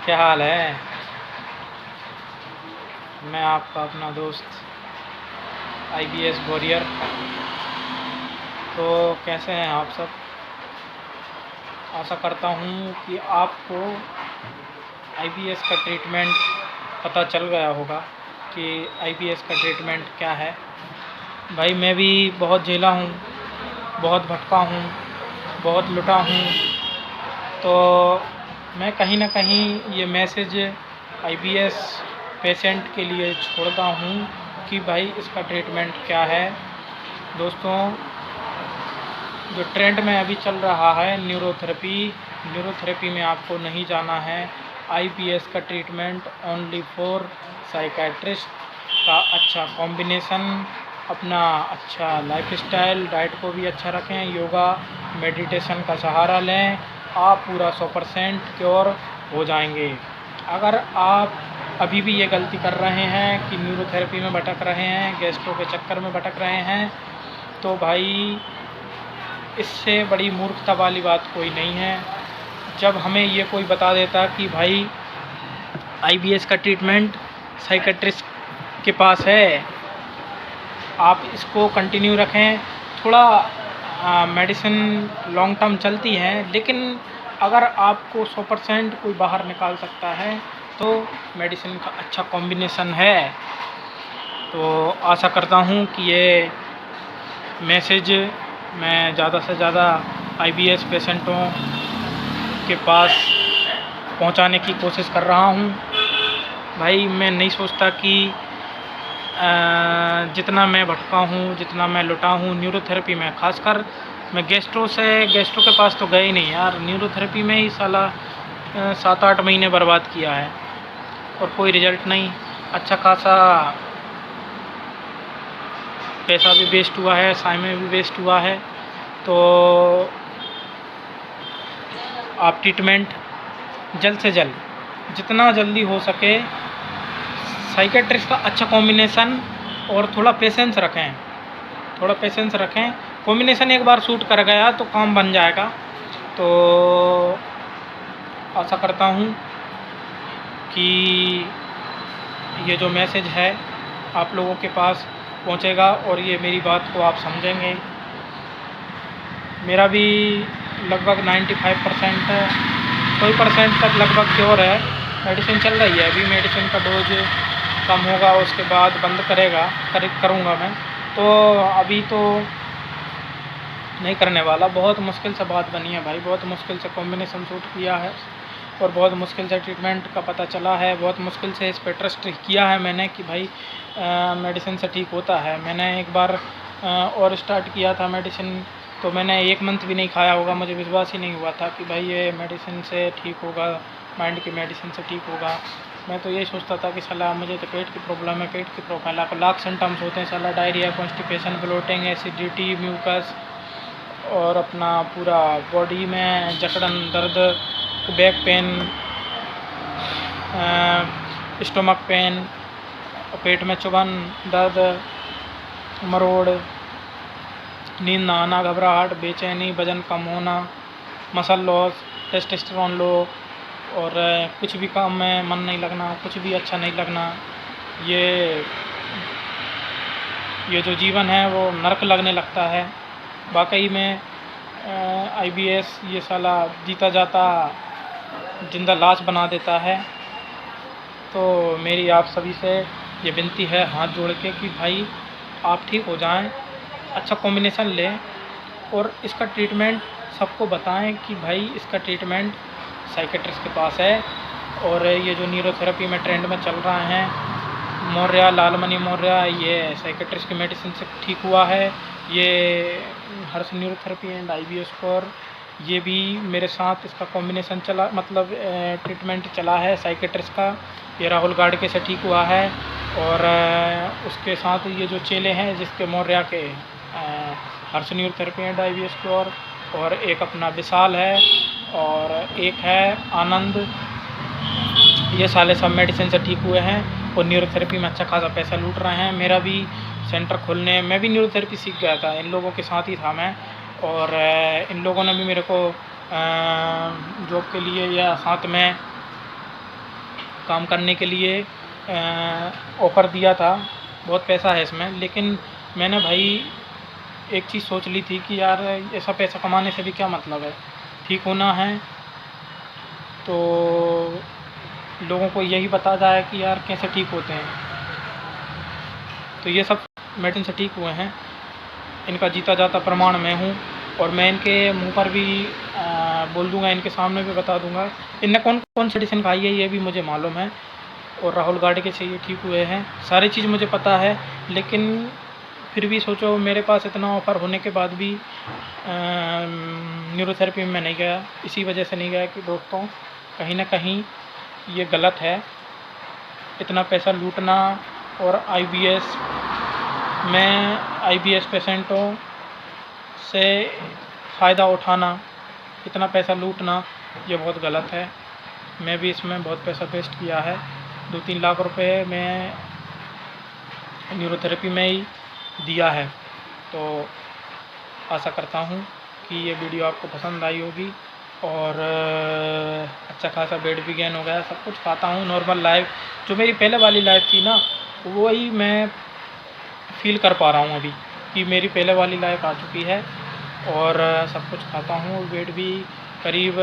क्या हाल है? मैं आपका अपना दोस्त IBS वॉरियर। तो कैसे हैं आप सब? आशा करता हूँ कि आपको IBS का ट्रीटमेंट पता चल गया होगा कि IBS का ट्रीटमेंट क्या है। भाई मैं भी बहुत झेला हूँ, बहुत भटका हूँ, बहुत लुटा हूँ। तो मैं कहीं ना कहीं ये मैसेज IBS पेशेंट के लिए छोड़ता हूँ कि भाई इसका ट्रीटमेंट क्या है। दोस्तों, जो ट्रेंड में अभी चल रहा है न्यूरोथेरेपी में आपको नहीं जाना है। IBS का ट्रीटमेंट ओनली फॉर साइकेट्रिस्ट का अच्छा कॉम्बिनेशन, अपना अच्छा लाइफस्टाइल, डाइट को भी अच्छा रखें, योगा मेडिटेशन का सहारा लें, आप पूरा 100% क्योर हो जाएंगे। अगर आप अभी भी ये गलती कर रहे हैं कि न्यूरोथेरेपी में भटक रहे हैं, गैस्ट्रो के चक्कर में भटक रहे हैं, तो भाई इससे बड़ी मूर्खता वाली बात कोई नहीं है। जब हमें ये कोई बता देता कि भाई IBS का ट्रीटमेंट साइकेट्रिस्ट के पास है, आप इसको कंटिन्यू रखें। थोड़ा मेडिसिन लॉन्ग टर्म चलती है, लेकिन अगर आपको 100% कोई बाहर निकाल सकता है तो मेडिसिन का अच्छा कॉम्बिनेशन है। तो आशा करता हूँ कि ये मैसेज मैं ज़्यादा से ज़्यादा IBS पेशेंटों के पास पहुंचाने की कोशिश कर रहा हूं। भाई मैं नहीं सोचता कि जितना मैं भटका हूं, जितना मैं लुटा हूं न्यूरोथेरेपी में, खासकर मैं गैस्ट्रो के पास तो गए ही नहीं यार। न्यूरोथेरेपी में ही साला 7-8 महीने बर्बाद किया है और कोई रिजल्ट नहीं। अच्छा खासा पैसा भी वेस्ट हुआ है, समय भी वेस्ट हुआ है। तो आप ट्रीटमेंट जल्द से जल्द, जितना जल्दी हो सके, साइकेट्रिस्ट का अच्छा कॉम्बिनेशन और थोड़ा पेशेंस रखें, थोड़ा पेशेंस रखें। कॉम्बिनेशन एक बार सूट कर गया तो काम बन जाएगा। तो आशा करता हूँ कि ये जो मैसेज है आप लोगों के पास पहुँचेगा और ये मेरी बात को आप समझेंगे। मेरा भी लगभग 95% 100% तक लगभग क्योर है। मेडिसिन चल रही है, अभी मेडिसिन का डोज कम होगा, उसके बाद बंद करूँगा मैं। तो अभी तो नहीं करने वाला। बहुत मुश्किल से बात बनी है भाई, बहुत मुश्किल से कॉम्बिनेशन सूट किया है और बहुत मुश्किल से ट्रीटमेंट का पता चला है। बहुत मुश्किल से इस पर ट्रस्ट किया है मैंने कि भाई मेडिसिन से ठीक होता है। मैंने एक बार और स्टार्ट किया था मेडिसिन, तो मैंने 1 मंथ भी नहीं खाया होगा, मुझे विश्वास ही नहीं हुआ था कि भाई ये मेडिसिन से ठीक होगा, माइंड की मेडिसिन से ठीक होगा। मैं तो यही सोचता था कि साला मुझे तो पेट की प्रॉब्लम है, पेट की प्रॉब्लम, लाख सिम्टम्स होते हैं साला, diarrhoea, constipation, bloating, acidity, mucus और अपना पूरा बॉडी में जकड़न, दर्द, बैक पेन, स्टमक पेन, पेट में चुभन, दर्द, मरोड़, नींद ना आना, घबराहट, बेचैनी, वजन कम होना, मसल लॉस, टेस्टोस्टेरोन लो और कुछ भी काम में मन नहीं लगना, कुछ भी अच्छा नहीं लगना। ये जो जीवन है वो नरक लगने लगता है। वाकई में IBS ये साला जीता जाता जिंदा लाश बना देता है। तो मेरी आप सभी से ये विनती है हाथ जोड़ के कि भाई आप ठीक हो जाएं, अच्छा कॉम्बिनेशन लें और इसका ट्रीटमेंट सबको बताएं कि भाई इसका ट्रीटमेंट साइकेट्रिस्ट के पास है। और ये जो न्यूरोथेरेपी में ट्रेंड में चल रहा है, मौर्या, लालमणि मौर्या, ये साइकेट्रिस्ट की मेडिसिन से ठीक हुआ है। ये हर्ष न्यूरोथेरेपी एंड IBS पर ये भी मेरे साथ इसका कॉम्बिनेशन चला, मतलब ट्रीटमेंट चला है साइकेट्रिस्ट का। ये राहुल गाड़के से ठीक हुआ है और उसके साथ ये जो चेले हैं जिसके मौर्या के हर्ष न्यूरोथेरेपी एंड IBS पर, और एक अपना विशाल है और एक है आनंद, ये साले सब मेडिसिन से ठीक हुए हैं और न्यूरोथेरेपी में अच्छा खासा पैसा लूट रहे हैं। मेरा भी सेंटर खोलने, मैं भी न्यूरोथेरेपी सीख गया था, इन लोगों के साथ ही था मैं, और इन लोगों ने भी मेरे को जॉब के लिए या साथ में काम करने के लिए ऑफ़र दिया था, बहुत पैसा है इसमें। लेकिन मैंने भाई एक चीज़ सोच ली थी कि यार ऐसा पैसा कमाने से भी क्या मतलब है, ठीक होना है तो लोगों को यही बता जाए कि यार कैसे ठीक होते हैं। तो ये सब मेडिसिन से ठीक हुए हैं, इनका जीता जाता प्रमाण मैं हूँ। और मैं इनके मुंह पर भी बोल दूंगा, इनके सामने भी बता दूंगा इनने कौन कौन सी मेडिसिन खाई है, ये भी मुझे मालूम है। और राहुल गाड़गे से ये ठीक हुए हैं, सारी चीज़ मुझे पता है। लेकिन फिर भी सोचो, मेरे पास इतना ऑफ़र होने के बाद भी न्यूरोथेरेपी में नहीं गया। इसी वजह से नहीं गया कि दोस्तों कहीं ना कहीं ये गलत है, इतना पैसा लूटना। और आईबीएस पेशेंटों से फ़ायदा उठाना, इतना पैसा लूटना, ये बहुत गलत है। मैं भी इसमें बहुत पैसा वेस्ट किया है, 2-3 लाख रुपए मैं न्यूरोथेरेपी में ही दिया है। तो आशा करता हूँ कि ये वीडियो आपको पसंद आई होगी। और अच्छा खासा वेट भी गेन हो गया, सब कुछ खाता हूँ। नॉर्मल लाइफ जो मेरी पहले वाली लाइफ थी ना, वही मैं फील कर पा रहा हूँ अभी कि मेरी पहले वाली लाइफ आ चुकी है। और सब कुछ खाता हूँ। वेट भी करीब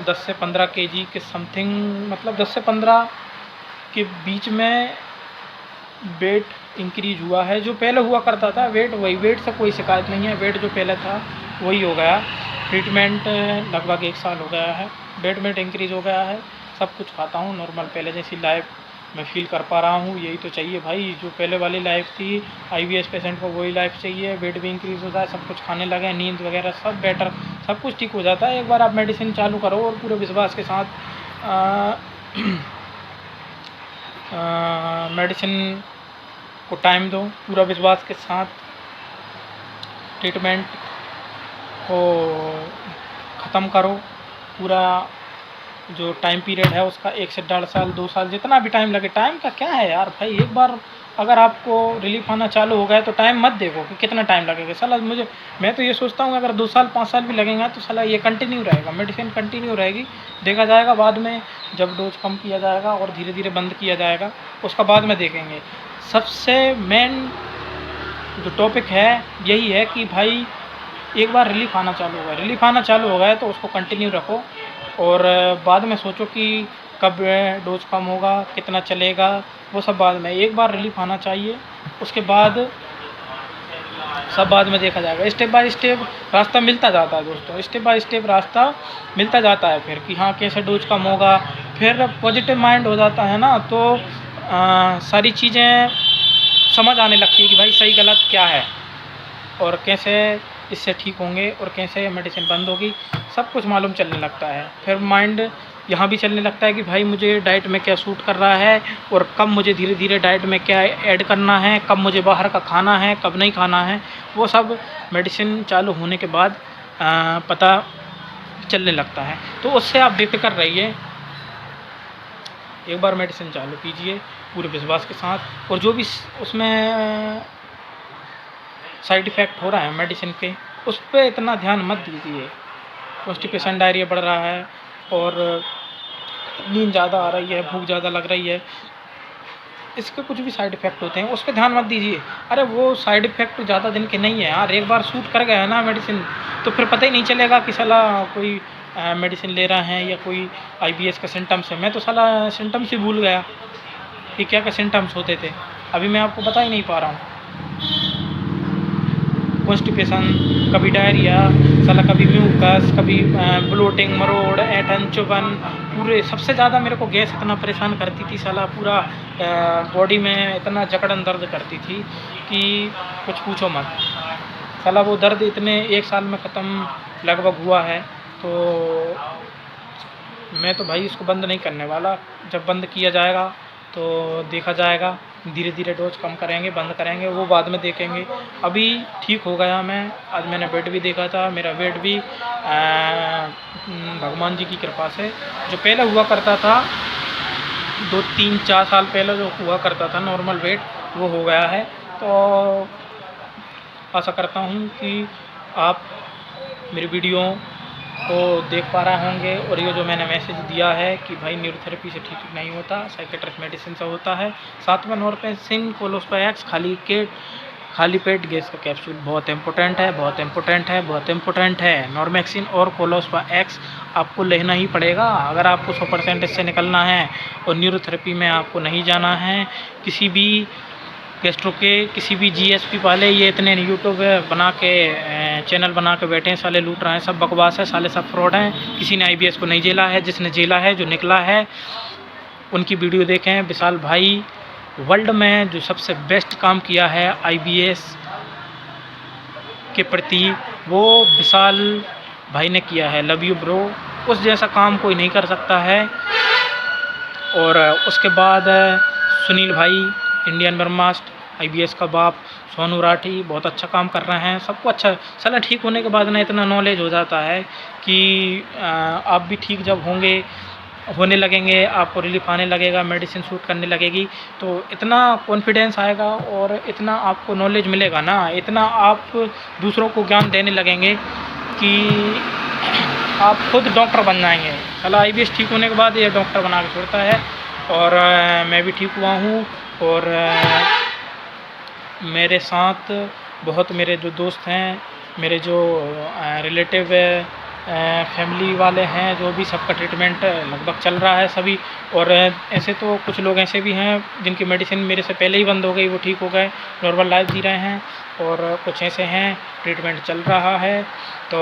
10 से 15 केजी के समथिंग, मतलब 10 से 15 के बीच में वेट इंक्रीज हुआ है। जो पहले हुआ करता था वेट, वही वेट से कोई शिकायत नहीं है। वेट जो पहले था वही हो गया। ट्रीटमेंट लगभग 1 साल हो गया है, वेट इंक्रीज हो गया है। सब कुछ खाता हूँ, नॉर्मल पहले जैसी लाइफ मैं फील कर पा रहा हूँ। यही तो चाहिए भाई, जो पहले वाली लाइफ थी आईबीएस पेशेंट को वही लाइफ चाहिए। वेट भी इंक्रीज़ होता है, सब कुछ खाने लगे, नींद वगैरह सब बेटर, सब कुछ ठीक हो जाता है। एक बार आप मेडिसिन चालू करो और पूरे विश्वास के साथ मेडिसिन को टाइम दो, पूरा विश्वास के साथ ट्रीटमेंट को ख़त्म करो। पूरा जो टाइम पीरियड है उसका 1 से 1.5 साल 2 साल जितना भी टाइम लगे, टाइम का क्या है यार भाई। एक बार अगर आपको रिलीफ आना चालू हो गया तो टाइम मत देखो कि कितना टाइम लगेगा। साला मैं तो ये सोचता हूँ अगर 2 साल 5 साल भी लगेगा तो साला ये कंटिन्यू रहेगा, मेडिसिन कंटिन्यू रहेगी। देखा जाएगा बाद में, जब डोज कम किया जाएगा और धीरे धीरे बंद किया जाएगा, उसका बाद में देखेंगे। सबसे मेन जो टॉपिक है यही है कि भाई एक बार रिलीफ आना चालू हो गया तो उसको कंटिन्यू रखो। और बाद में सोचो कि कब डोज कम होगा, कितना चलेगा, वो सब बाद में। एक बार रिलीफ आना चाहिए, उसके बाद सब बाद में देखा जाएगा। स्टेप बाय स्टेप रास्ता मिलता जाता है दोस्तों, स्टेप बाय स्टेप रास्ता मिलता जाता है। फिर कि हाँ कैसे डोज कम होगा, फिर पॉजिटिव माइंड हो जाता है ना, तो सारी चीज़ें समझ आने लगती है कि भाई सही गलत क्या है और कैसे इससे ठीक होंगे और कैसे मेडिसिन बंद होगी, सब कुछ मालूम चलने लगता है। फिर माइंड यहाँ भी चलने लगता है कि भाई मुझे डाइट में क्या सूट कर रहा है और कब मुझे धीरे धीरे डाइट में क्या ऐड करना है, कब मुझे बाहर का खाना है, कब नहीं खाना है, वो सब मेडिसिन चालू होने के बाद पता चलने लगता है। तो उससे आप बेफिक्र रहिए, एक बार मेडिसिन चालू कीजिए पूरे विश्वास के साथ। और जो भी उसमें साइड इफ़ेक्ट हो रहा है मेडिसिन के, उस पर इतना ध्यान मत दीजिए। कॉन्स्टिपेशन, डायरिया बढ़ रहा है और नींद ज़्यादा आ रही है, भूख ज़्यादा लग रही है, इसके कुछ भी साइड इफ़ेक्ट होते हैं, उस पर ध्यान मत दीजिए। अरे वो साइड इफ़ेक्ट ज़्यादा दिन के नहीं है यार, एक बार सूट कर गया है ना मेडिसिन तो फिर पता ही नहीं चलेगा कि साला कोई मेडिसिन ले रहा है या कोई आईबीएस का सिम्टम्स है। मैं तो साला सिम्टम्स ही भूल गया कि क्या क्या सिम्टम्स होते थे, अभी मैं आपको बता ही नहीं पा रहा हूँ। कॉन्स्टिपेशन, कभी डायरिया, साला कभी म्यूकस, कभी ब्लोटिंग, मरोड़, ऐंठन, चुभन, पूरे। सबसे ज़्यादा मेरे को गैस इतना परेशान करती थी साला, पूरा बॉडी में इतना जकड़न दर्द करती थी कि कुछ पूछो मत। साला वो दर्द इतने 1 साल में ख़त्म लगभग हुआ है। तो मैं तो भाई इसको बंद नहीं करने वाला। जब बंद किया जाएगा तो देखा जाएगा, धीरे धीरे डोज कम करेंगे, बंद करेंगे, वो बाद में देखेंगे। अभी ठीक हो गया मैं, आज मैंने वेट भी देखा था, मेरा वेट भी भगवान जी की कृपा से जो पहले हुआ करता था 2, 3, 4 साल पहले जो हुआ करता था नॉर्मल वेट, वो हो गया है। तो आशा करता हूँ कि आप मेरी वीडियो को देख पा रहे होंगे। और ये जो मैंने मैसेज दिया है कि भाई न्यूरोथेरेपी से ठीक नहीं होता, साइकेट्रिक मेडिसिन से होता है। 7 नॉरपेसिन कोलोस्पाएक्स खाली पेट गैस का कैप्सूल बहुत इंपॉर्टेंट है, बहुत इंपॉर्टेंट है, बहुत इंपॉर्टेंट है। नॉर्मेक्सिन और कोलोस्पाएक्स आपको लेना ही पड़ेगा अगर आपको 100% इससे निकलना है और न्यूरोथेरेपी में आपको नहीं जाना है। किसी भी गेस्ट्रो के किसी भी जीएसपी वाले ये इतने यूट्यूब बना के चैनल बना के बैठे हैं, साले लूट रहे हैं, सब बकवास है, साले सब फ्रॉड हैं। किसी ने आईबीएस को नहीं झेला है, जिसने झेला है, जो निकला है, उनकी वीडियो देखें। विशाल भाई वर्ल्ड में जो सबसे बेस्ट काम किया है आईबीएस के प्रति, वो विशाल भाई ने किया है। Love you bro. उस जैसा काम कोई नहीं कर सकता है। और उसके बाद सुनील भाई इंडियन ब्रह्मास्त्र, आईबीएस का बाप, सोनू राठी बहुत अच्छा काम कर रहे हैं। सबको अच्छा साला ठीक होने के बाद ना इतना नॉलेज हो जाता है कि आप भी ठीक जब होने लगेंगे, आपको रिलीफ आने लगेगा, मेडिसिन सूट करने लगेगी, तो इतना कॉन्फिडेंस आएगा और इतना आपको नॉलेज मिलेगा ना, इतना आप दूसरों को ज्ञान देने लगेंगे कि आप खुद डॉक्टर बन जाएंगे। साला आईबीएस ठीक होने के बाद ये डॉक्टर बना के छोड़ता है। और मैं भी ठीक हुआ हूँ। और मेरे साथ बहुत मेरे जो दोस्त हैं, मेरे जो रिलेटिव फैमिली वाले हैं, जो भी सबका ट्रीटमेंट लगभग चल रहा है सभी। और ऐसे तो कुछ लोग ऐसे भी हैं जिनकी मेडिसिन मेरे से पहले ही बंद हो गई, वो ठीक हो गए, नॉर्मल लाइफ जी रहे हैं। और कुछ ऐसे हैं ट्रीटमेंट चल रहा है। तो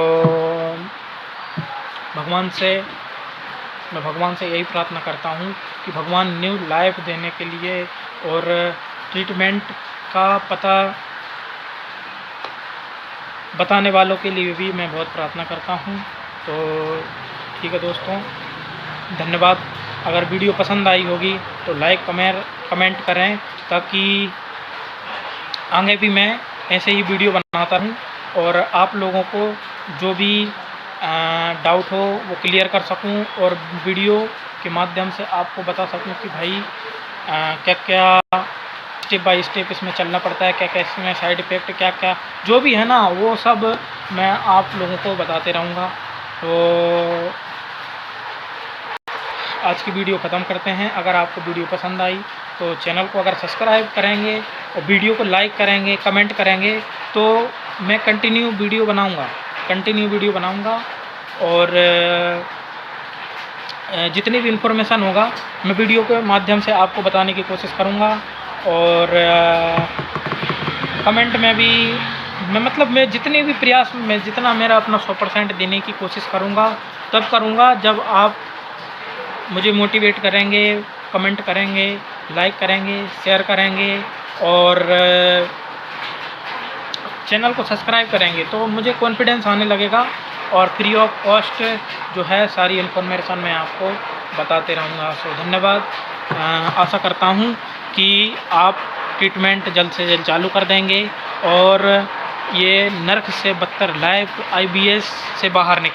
मैं भगवान से यही प्रार्थना करता हूँ कि भगवान न्यू लाइफ देने के लिए और ट्रीटमेंट का पता बताने वालों के लिए भी मैं बहुत प्रार्थना करता हूँ। तो ठीक है दोस्तों, धन्यवाद। अगर वीडियो पसंद आई होगी तो लाइक कमेंट करें, ताकि आगे भी मैं ऐसे ही वीडियो बनाता हूँ और आप लोगों को जो भी डाउट हो वो क्लियर कर सकूं, और वीडियो के माध्यम से आपको बता सकूं कि भाई क्या क्या स्टेप बाय स्टेप इसमें चलना पड़ता है, क्या क्या इसमें साइड इफ़ेक्ट, क्या क्या जो भी है ना, वो सब मैं आप लोगों को बताते रहूँगा। तो आज की वीडियो ख़त्म करते हैं। अगर आपको वीडियो पसंद आई तो चैनल को अगर सब्सक्राइब करेंगे और वीडियो को लाइक करेंगे, कमेंट करेंगे, तो मैं कंटिन्यू वीडियो बनाऊँगा। और जितनी भी इन्फॉर्मेशन होगा मैं वीडियो के माध्यम से आपको बताने की कोशिश करूँगा। और कमेंट में भी मैं जितने भी प्रयास में जितना मेरा अपना 100% देने की कोशिश करूँगा, तब करूँगा जब आप मुझे मोटिवेट करेंगे, कमेंट करेंगे, लाइक करेंगे, शेयर करेंगे और चैनल को सब्सक्राइब करेंगे, तो मुझे कॉन्फिडेंस आने लगेगा। और फ्री ऑफ कॉस्ट जो है सारी इन्फॉर्मेशन मैं आपको बताते रहूँगा। सो धन्यवाद। आशा करता हूँ कि आप ट्रीटमेंट जल्द से जल्द चालू कर देंगे और ये नर्क से बदतर लाइफ आईबीएस से बाहर निकले।